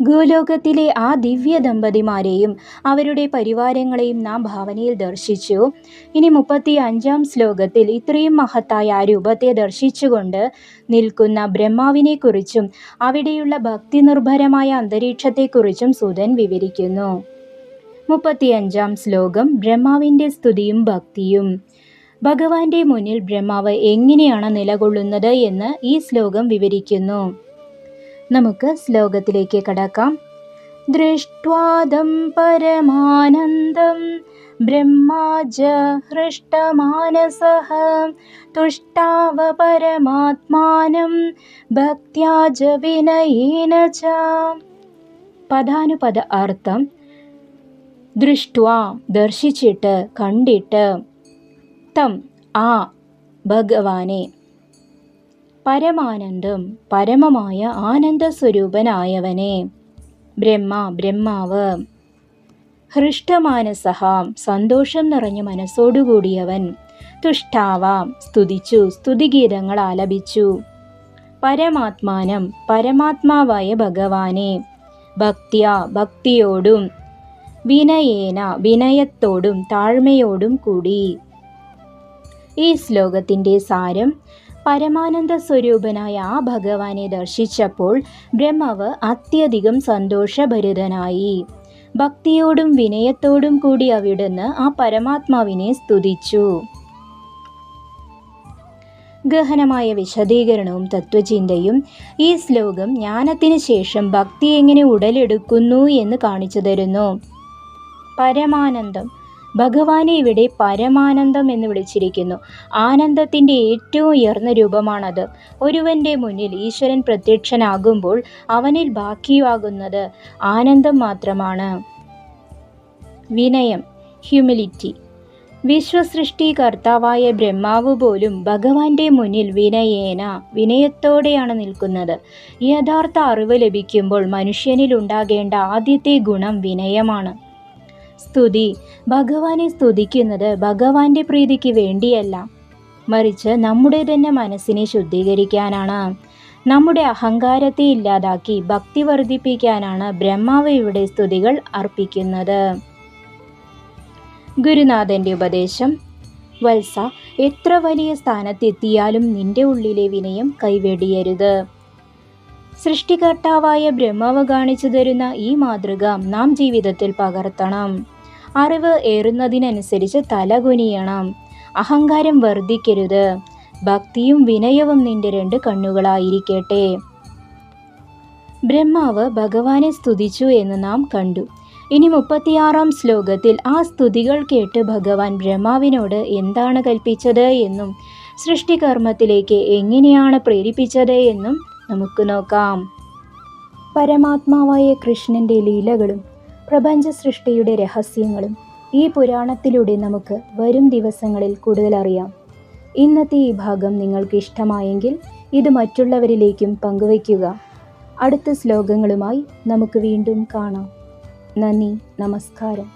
ഗോലോകത്തിലെ ആ ദിവ്യ ദമ്പതിമാരെയും അവരുടെ പരിവാരങ്ങളെയും നാം ഭാവനയിൽ ദർശിച്ചു. ഇനി 35-ാം ശ്ലോകത്തിൽ ഇത്രയും മഹത്തായ ആ രൂപത്തെ ദർശിച്ചുകൊണ്ട് നിൽക്കുന്ന ബ്രഹ്മാവിനെക്കുറിച്ചും അവിടെയുള്ള ഭക്തിനിർഭരമായ അന്തരീക്ഷത്തെക്കുറിച്ചും സൂതൻ വിവരിക്കുന്നു. 35-ാം ശ്ലോകം ബ്രഹ്മാവിൻ്റെ സ്തുതിയും ഭക്തിയും. ഭഗവാന്റെ മുന്നിൽ ബ്രഹ്മാവ് എങ്ങനെയാണ് നിലകൊള്ളുന്നത് എന്ന് ഈ ശ്ലോകം വിവരിക്കുന്നു. നമുക്ക് ശ്ലോകത്തിലേക്ക് കടക്കാം. ദൃഷ്ട്വാദം പരമാനന്ദം ബ്രഹ്മാജ ഹൃഷ്ടമാനസഃ തുഷ്ടാവ പരമാത്മാനം ഭക്ത്യാജ വിനയേന ച. പദാനുപദ അർത്ഥം: ദൃഷ്ട്വാ ദർശിച്ചിട്ട്, കണ്ടിട്ട്, തം ആ ഭഗവാനെ, പരമാനന്ദം പരമമായ ആനന്ദസ്വരൂപനായവനെ, ബ്രഹ്മാവ്, ഹൃഷ്ടമാനസഃ സന്തോഷം നിറഞ്ഞ മനസ്സോടുകൂടിയവൻ, തുഷ്ടാവ സ്തുതിച്ചു, സ്തുതിഗീതങ്ങൾ ആലപിച്ചു, പരമാത്മാനം പരമാത്മാവായ ഭഗവാനെ, ഭക്ത്യാ ഭക്തിയോടും, വിനയേന വിനയത്തോടും താഴ്മയോടും കൂടി. ഈ ശ്ലോകത്തിൻ്റെ സാരം: പരമാനന്ദ സ്വരൂപനായ ആ ഭഗവാനെ ദർശിച്ചപ്പോൾ ബ്രഹ്മാവ് അത്യധികം സന്തോഷഭരിതനായി. ഭക്തിയോടും വിനയത്തോടും കൂടി അവിടുന്ന് ആ പരമാത്മാവിനെ സ്തുതിച്ചു. ഗഹനമായ വിശദീകരണവും തത്വചിന്തയും. ഈ ശ്ലോകം ജ്ഞാനത്തിന് ശേഷം ഭക്തി എങ്ങനെ ഉടലെടുക്കുന്നു എന്ന് കാണിച്ചു തരുന്നു. പരമാനന്ദം, ഭഗവാനെ ഇവിടെ പരമാനന്ദം എന്ന് വിളിച്ചിരിക്കുന്നു. ആനന്ദത്തിൻ്റെ ഏറ്റവും ഉയർന്ന രൂപമാണത്. ഒരുവൻ്റെ മുന്നിൽ ഈശ്വരൻ പ്രത്യക്ഷനാകുമ്പോൾ അവനിൽ ബാക്കിയാകുന്നത് ആനന്ദം മാത്രമാണ്. വിനയം, ഹ്യൂമിലിറ്റി. വിശ്വസൃഷ്ടികർത്താവായ ബ്രഹ്മാവ് പോലും ഭഗവാന്റെ മുന്നിൽ വിനയത്തോടെയാണ് നിൽക്കുന്നത്. യഥാർത്ഥ അറിവ് ലഭിക്കുമ്പോൾ മനുഷ്യനിൽ ഉണ്ടാകേണ്ട ആദ്യത്തെ ഗുണം വിനയമാണ്. സ്തുതി, ഭഗവാനെ സ്തുതിക്കുന്നത് ഭഗവാന്റെ പ്രീതിക്ക് വേണ്ടിയല്ല, മറിച്ച് നമ്മുടെ തന്നെ മനസ്സിനെ ശുദ്ധീകരിക്കാനാണ്. നമ്മുടെ അഹങ്കാരത്തെ ഇല്ലാതാക്കി ഭക്തി വർദ്ധിപ്പിക്കാനാണ് ബ്രഹ്മാവ് ഇവിടെ സ്തുതികൾ അർപ്പിക്കുന്നത്. ഗുരുനാഥൻ്റെ ഉപദേശം: വത്സ, എത്ര വലിയ സ്ഥാനത്തെത്തിയാലും നിന്റെ ഉള്ളിലെ വിനയം കൈവെടിയരുത്. സൃഷ്ടികർത്താവായ ബ്രഹ്മാവ് കാണിച്ചു തരുന്ന ഈ മാതൃക നാം ജീവിതത്തിൽ പകർത്തണം. അറിവ് ഏറുന്നതിനനുസരിച്ച് തലകുനിയണം. അഹങ്കാരം വർദ്ധിക്കരുത്. ഭക്തിയും വിനയവും നിന്റെ 2 കണ്ണുകളായിരിക്കട്ടെ. ബ്രഹ്മാവ് ഭഗവാനെ സ്തുതിച്ചു എന്ന് നാം കണ്ടു. ഇനി 36-ാം ശ്ലോകത്തിൽ ആ സ്തുതികൾ കേട്ട് ഭഗവാൻ ബ്രഹ്മാവിനോട് എന്താണ് കൽപ്പിച്ചത് എന്നും സൃഷ്ടികർമ്മത്തിലേക്ക് എങ്ങനെയാണ് പ്രേരിപ്പിച്ചത് എന്നും നമുക്ക് നോക്കാം. പരമാത്മാവായ കൃഷ്ണൻ്റെ ലീലകളും പ്രപഞ്ച സൃഷ്ടിയുടെ രഹസ്യങ്ങളും ഈ പുരാണത്തിലൂടെ നമുക്ക് വരും ദിവസങ്ങളിൽ കൂടുതൽ അറിയാം. ഇന്നത്തെ ഈ ഭാഗം നിങ്ങൾക്ക് ഇഷ്ടമായെങ്കിൽ ഇത് മറ്റുള്ളവരിലേക്കും പങ്കുവയ്ക്കുക. അടുത്ത ശ്ലോകങ്ങളുമായി നമുക്ക് വീണ്ടും കാണാം. നന്ദി, നമസ്കാരം.